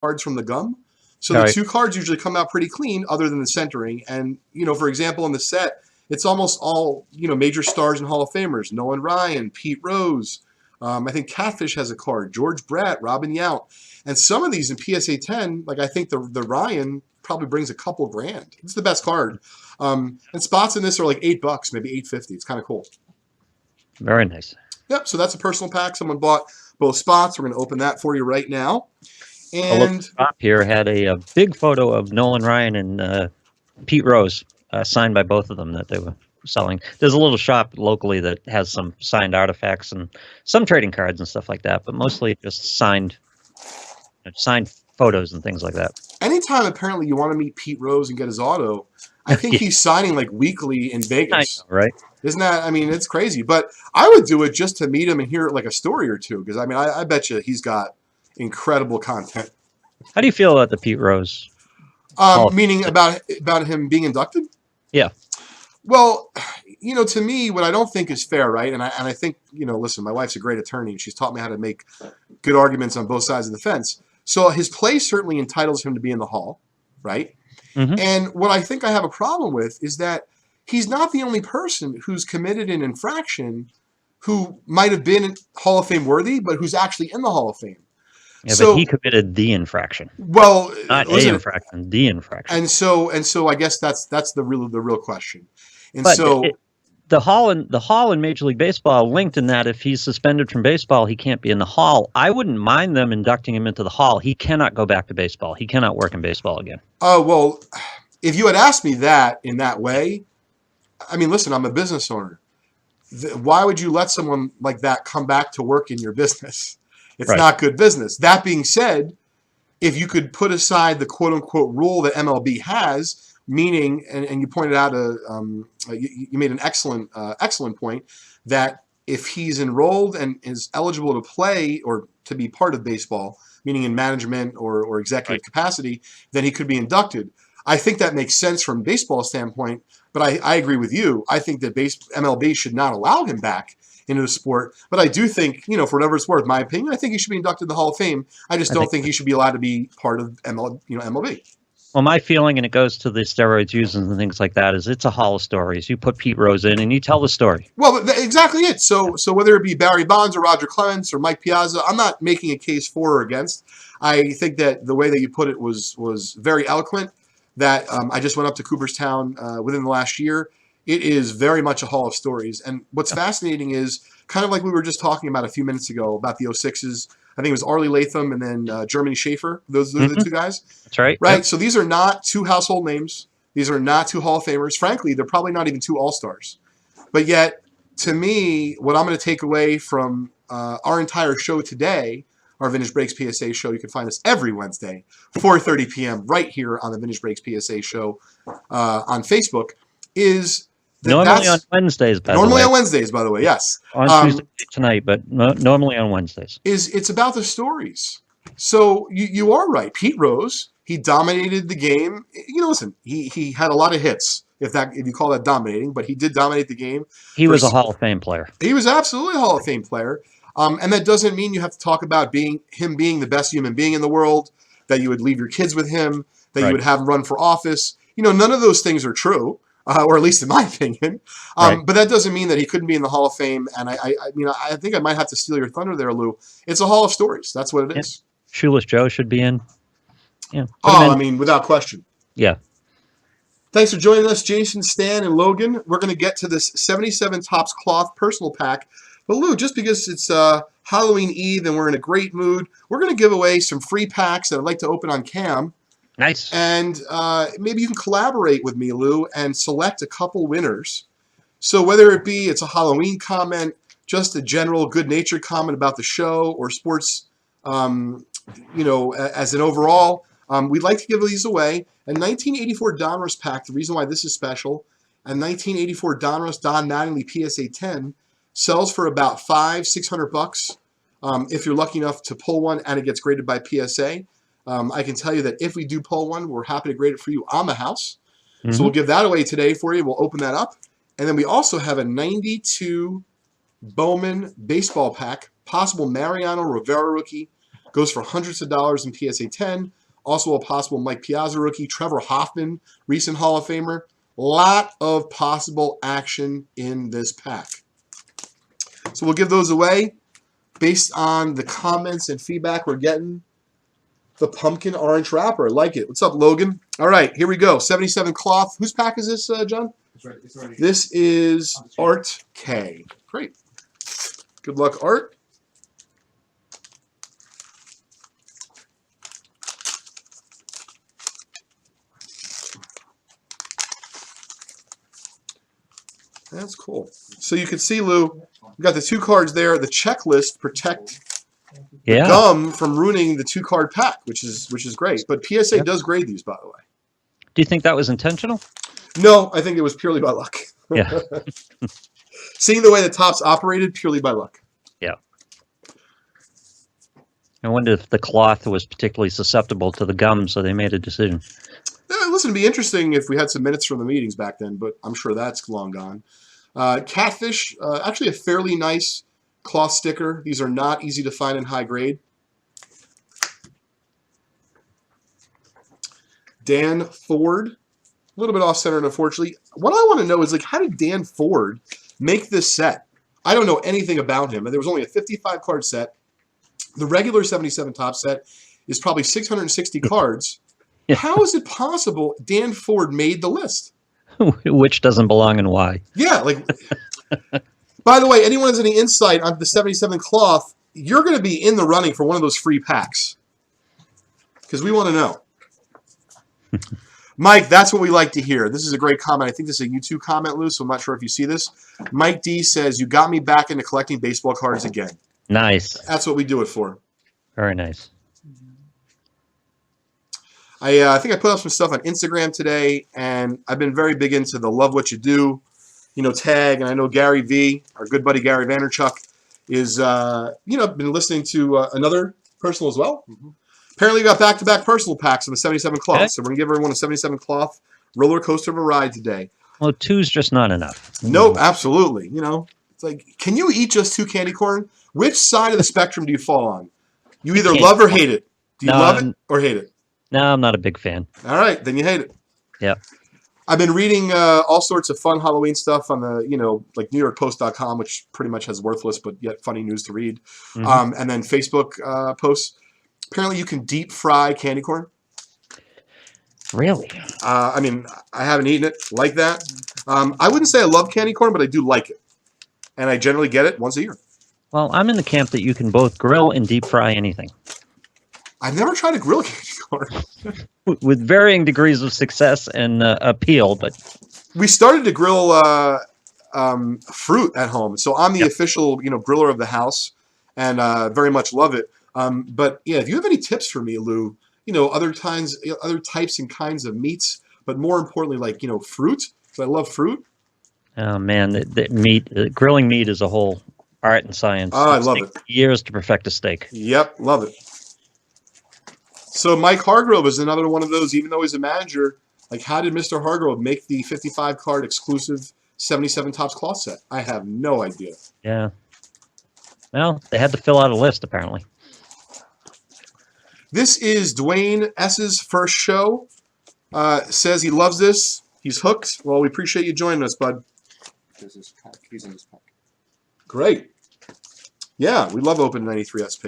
cards from the gum. So All the right. two cards usually come out pretty clean other than the centering. And, for example, in the set, it's almost all, major stars and Hall of Famers. Nolan Ryan, Pete Rose. I think Catfish has a card. George Brett, Robin Yount. And some of these in PSA 10, like I think the Ryan probably brings a couple grand. It's the best card. And spots in this are like $8, maybe $8.50. It's kind of cool. Very nice. Yep, so that's a personal pack. Someone bought both spots. We're going to open that for you right now. A local And shop here had a big photo of Nolan Ryan and Pete Rose signed by both of them that they were selling. There's a little shop locally that has some signed artifacts and some trading cards and stuff like that, but mostly just signed photos and things like that. anytime apparently you want to meet Pete Rose and get his auto, I think he's signing like weekly in I Vegas. know, right? Isn't that? I mean, it's crazy. But I would do it just to meet him and hear like a story or two, because I mean, I bet you he's got incredible content. How do you feel about the Pete Rose? Meaning about him being inducted? Yeah. Well, to me, what I don't think is fair, right? And I think, listen, my wife's a great attorney, and she's taught me how to make good arguments on both sides of the fence. So his play certainly entitles him to be in the Hall, right? Mm-hmm. And what I think I have a problem with is that he's not the only person who's committed an infraction who might have been Hall of Fame worthy, but who's actually in the Hall of Fame. Yeah, So- but he committed the infraction, Well, not listen, a infraction, the infraction. and so I guess that's the real question. And But so the Hall in Major League Baseball linked in that if he's suspended from baseball, he can't be in the Hall. I wouldn't mind them inducting him into the Hall. He cannot go back to baseball. He cannot work in baseball again. oh, well, if you had asked me that in that way, I mean, listen, I'm a business owner. Why would you let someone like that come back to work in your business? It's Right. not good business. That being said, if you could put aside the quote-unquote rule that MLB has, meaning, and you pointed out, you made an excellent point, that if he's enrolled and is eligible to play or to be part of baseball, meaning in management or executive Right. capacity, then he could be inducted. I think that makes sense from a baseball standpoint, but I agree with you. I think that MLB should not allow him back into the sport. But I do think, for whatever it's worth, my opinion, I think he should be inducted in the Hall of Fame. I just don't think he should be allowed to be part of MLB. Well, my feeling, and it goes to the steroids used and things like that, is it's a Hall of stories. You put Pete Rose in and you tell the story. Well, exactly it. So whether it be Barry Bonds or Roger Clemens or Mike Piazza, I'm not making a case for or against. I think that the way that you put it was very eloquent. That I just went up to Cooperstown within the last year. It is very much a Hall of stories. And what's fascinating is kind of like we were just talking about a few minutes ago about the 06s. I think it was Arlie Latham and then Germany Schaefer. Those are the two guys. That's right. Right. Yep. So these are not two household names. These are not two Hall of Famers. Frankly, they're probably not even two All-Stars. But yet, to me, what I'm going to take away from our entire show today, our Vintage Breaks PSA show, you can find us every Wednesday, 4:30 p.m. right here on the Vintage Breaks PSA show on Facebook, is that Normally on Wednesdays, by the way. normally on Wednesdays, by the way, yes. On Tuesday tonight, but normally on Wednesdays. It's about the stories. So you are right. Pete Rose, he dominated the game. Listen, he had a lot of hits, if you call that dominating, but he did dominate the game. He was a Hall of Fame player. He was absolutely a Hall of Fame player. And that doesn't mean you have to talk about him being the best human being in the world, that you would leave your kids with him, that you would have him run for office. None of those things are true, or at least in my opinion. But that doesn't mean that he couldn't be in the Hall of Fame. And I think I might have to steal your thunder there, Lou. It's a Hall of stories. That's what it is. Shoeless Joe should be in. Yeah. I mean, without question. Yeah. Thanks for joining us, Jason, Stan, and Logan. We're going to get to this 77 Topps Cloth personal pack. But Lou, just because it's Halloween Eve and we're in a great mood, we're going to give away some free packs that I'd like to open on cam. Nice. And maybe you can collaborate with me, Lou, and select a couple winners. So whether it be it's a Halloween comment, just a general good-natured comment about the show or sports, as an overall, we'd like to give these away. A 1984 Donruss pack, the reason why this is special, a 1984 Donruss Don Mattingly PSA 10 sells for about $500-600 if you're lucky enough to pull one and it gets graded by PSA. I can tell you that if we do pull one, we're happy to grade it for you on the house. Mm-hmm. So we'll give that away today for you. We'll open that up. And then we also have a 92 Bowman baseball pack, possible Mariano Rivera rookie. goes for hundreds of dollars in PSA 10. Also a possible Mike Piazza rookie. Trevor Hoffman, recent Hall of Famer. Lot of possible action in this pack. So we'll give those away based on the comments and feedback we're getting. The pumpkin orange wrapper. I like it. What's up, Logan? All right, here we go. 77 cloth. Whose pack is this, John? It's already This is Art K. Great. Good luck, Art. That's cool. So you can see, Lou, we got the 2 cards there. The checklist protect Yeah. gum from ruining the 2-card pack, which is great. But PSA Yep. does grade these, by the way. Do you think that was intentional? No, I think it was purely by luck. Yeah. Seeing the way the tops operated, purely by luck. I wonder if the cloth was particularly susceptible to the gum, so they made a decision. Listen, it'd be interesting if we had some minutes from the meetings back then, but I'm sure that's long gone. Catfish, actually a fairly nice cloth sticker. These are not easy to find in high grade. Dan Ford, a little bit off-centered, unfortunately. What I want to know is, like, how did Dan Ford make this set? I don't know anything about him. There was only a 55-card set. The regular 77 top set is probably 660 cards. Yeah. How is it possible Dan Ford made the list? Which doesn't belong and why? Yeah, like, by the way, anyone has any insight on the 77 cloth, you're going to be in the running for one of those free packs. Because we want to know. Mike, that's what we like to hear. This is a great comment. I think this is a YouTube comment, Lou, so I'm not sure if you see this. Mike D says, you got me back into collecting baseball cards again. Nice. That's what we do it for. Very nice. I think I put up some stuff on Instagram today, and I've been very big into the Love What You Do, tag, and I know Gary V, our good buddy Gary Vaynerchuk, is, been listening to another personal as well. Apparently we got back-to-back personal packs of the 77 cloth, Okay. so we're going to give everyone a 77 cloth roller coaster of a ride today. Well, 2's just not enough. Nope, absolutely. It's like, can you eat just 2 candy corn? Which side of the spectrum do you fall on? You either can't. love or hate it. Do you No, love it or hate it? No, I'm not a big fan. All right, then you hate it. Yeah. I've been reading all sorts of fun Halloween stuff on the, like NewYorkPost.com, which pretty much has worthless but yet funny news to read. Mhm. And then Facebook posts. Apparently you can deep fry candy corn. Really? I mean, I haven't eaten it like that. I wouldn't say I love candy corn, but I do like it. And I generally get it once a year. Well, I'm in the camp that you can both grill and deep fry anything I've never tried a grill candy corn. with varying degrees of success and appeal, but We started to grill fruit at home. So I'm the official, griller of the house and very much love it. But yeah, if you have any tips for me, Lou, other types and kinds of meats, but more importantly, like, fruit, because I love fruit. oh man, the meat, grilling meat is a whole art and science. Oh, I It love takes it. years to perfect a steak. Yep, love it. So Mike Hargrove is another one of those, even though he's a manager, like how did Mr. Hargrove make the 55 card exclusive 77 Topps cloth set? I have no idea. Yeah. Well, they had to fill out a list apparently. This is Dwayne S.'s first show. Says he loves this. He's hooked. Well, we appreciate you joining us, bud. There's this pack. He's in this pack. Great. Yeah, we love Open 93 SP.